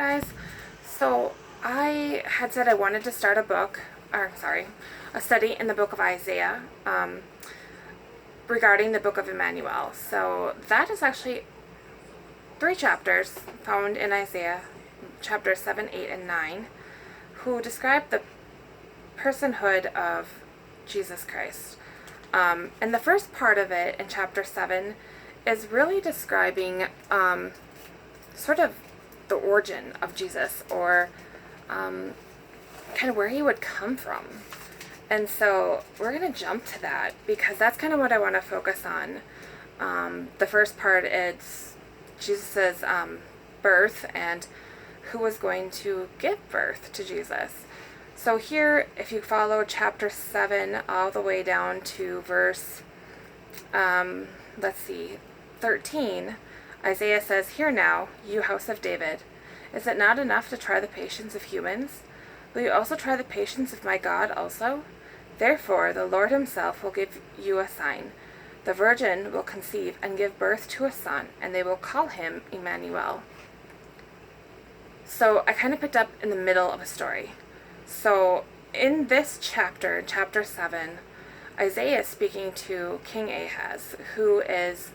guys. So I had said I wanted to start a study in the book of Isaiah regarding the book of Emmanuel. So that is actually 3 chapters found in Isaiah, chapters 7, 8, and 9, who describe the personhood of Jesus Christ. And the first part of it in chapter 7 is really describing sort of the origin of Jesus, or kind of where he would come from. And so we're going to jump to that because that's kind of what I want to focus on. The first part is Jesus' birth and who was going to give birth to Jesus. So here, if you follow chapter 7 all the way down to verse, 13, Isaiah says, "Hear now, you house of David. Is it not enough to try the patience of humans? Will you also try the patience of my God also? Therefore, the Lord himself will give you a sign. The virgin will conceive and give birth to a son, and they will call him Emmanuel." So I kind of picked up in the middle of a story. So in this chapter, chapter 7, Isaiah is speaking to King Ahaz, who is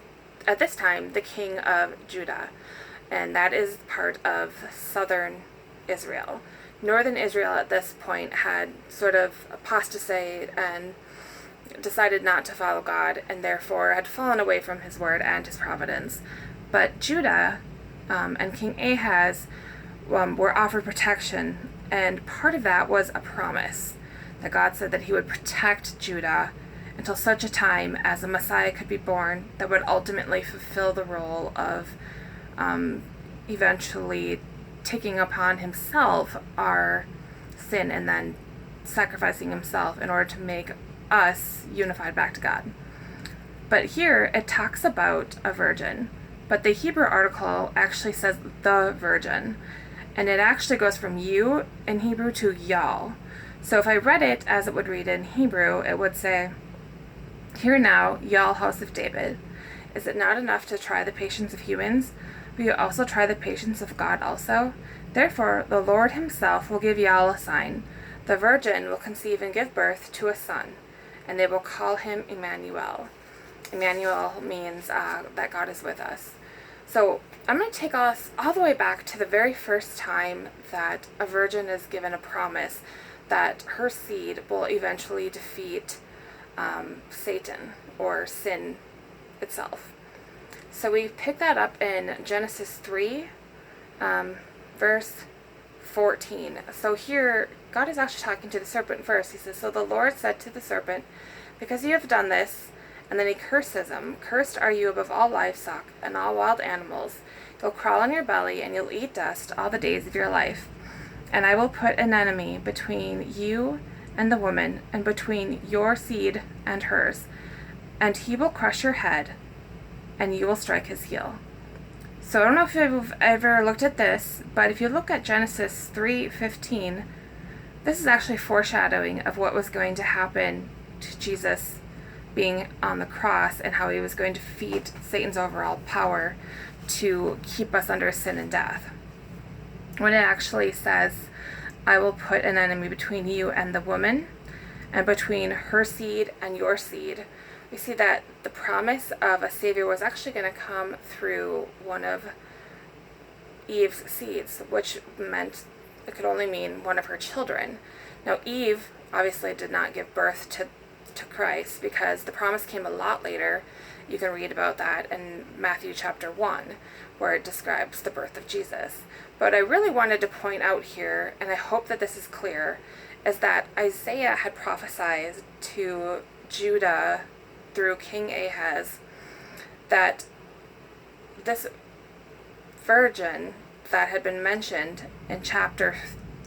at this time the king of Judah, and that is part of southern Israel. Northern Israel at this point had sort of apostatized and decided not to follow God, and therefore had fallen away from his word and his providence. But Judah and King Ahaz were offered protection, and part of that was a promise that God said that he would protect Judah until such a time as a Messiah could be born that would ultimately fulfill the role of eventually taking upon himself our sin and then sacrificing himself in order to make us unified back to God. But here it talks about a virgin, but the Hebrew article actually says the virgin, and it actually goes from you in Hebrew to y'all. So if I read it as it would read in Hebrew, it would say, "Hear now, y'all house of David. Is it not enough to try the patience of humans? Will you also try the patience of God also? Therefore, the Lord himself will give y'all a sign. The virgin will conceive and give birth to a son, and they will call him Emmanuel." Emmanuel means that God is with us. So I'm going to take us all the way back to the very first time that a virgin is given a promise that her seed will eventually defeat Satan, or sin itself. So we pick that up in Genesis 3, verse 14. So here, God is actually talking to the serpent first. He says, "So the Lord said to the serpent, because you have done this," and then he curses him, "Cursed are you above all livestock and all wild animals. You'll crawl on your belly, and you'll eat dust all the days of your life. And I will put an enemy between you and the woman, and between your seed and hers. And he will crush your head, and you will strike his heel." So I don't know if you've ever looked at this, but if you look at Genesis 3:15, this is actually foreshadowing of what was going to happen to Jesus being on the cross and how he was going to defeat Satan's overall power to keep us under sin and death. When it actually says, "I will put an enemy between you and the woman, and between her seed and your seed," we see that the promise of a Savior was actually going to come through one of Eve's seeds, which meant it could only mean one of her children. Now, Eve obviously did not give birth to Christ, because the promise came a lot later. You can read about that in Matthew chapter 1, where it describes the birth of Jesus. But I really wanted to point out here, and I hope that this is clear, is that Isaiah had prophesied to Judah through King Ahaz that this virgin that had been mentioned in chapter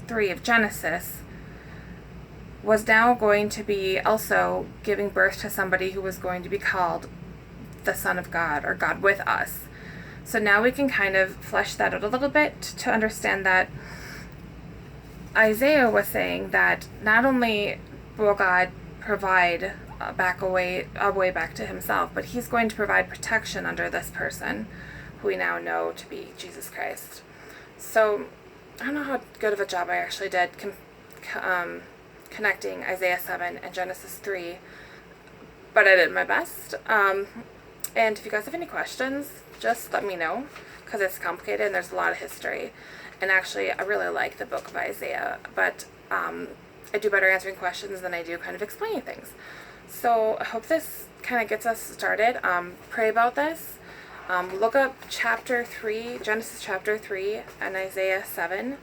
3 of Genesis was now going to be also giving birth to somebody who was going to be called the Son of God, or God with us. So now we can kind of flesh that out a little bit to understand that Isaiah was saying that not only will God provide a way back to himself, but he's going to provide protection under this person, who we now know to be Jesus Christ. So I don't know how good of a job I actually did connecting Isaiah 7 and Genesis 3, but I did my best. And if you guys have any questions, just let me know, because it's complicated and there's a lot of history. And actually, I really like the book of Isaiah, but I do better answering questions than I do kind of explaining things. So I hope this kind of gets us started. Pray about this. Look up chapter 3, Genesis chapter 3 and Isaiah 7,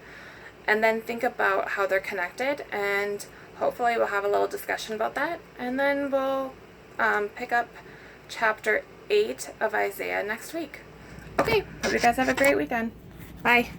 and then think about how they're connected, and hopefully we'll have a little discussion about that, and then we'll pick up chapter 8 of Isaiah next week. Okay, hope you guys have a great weekend. Bye.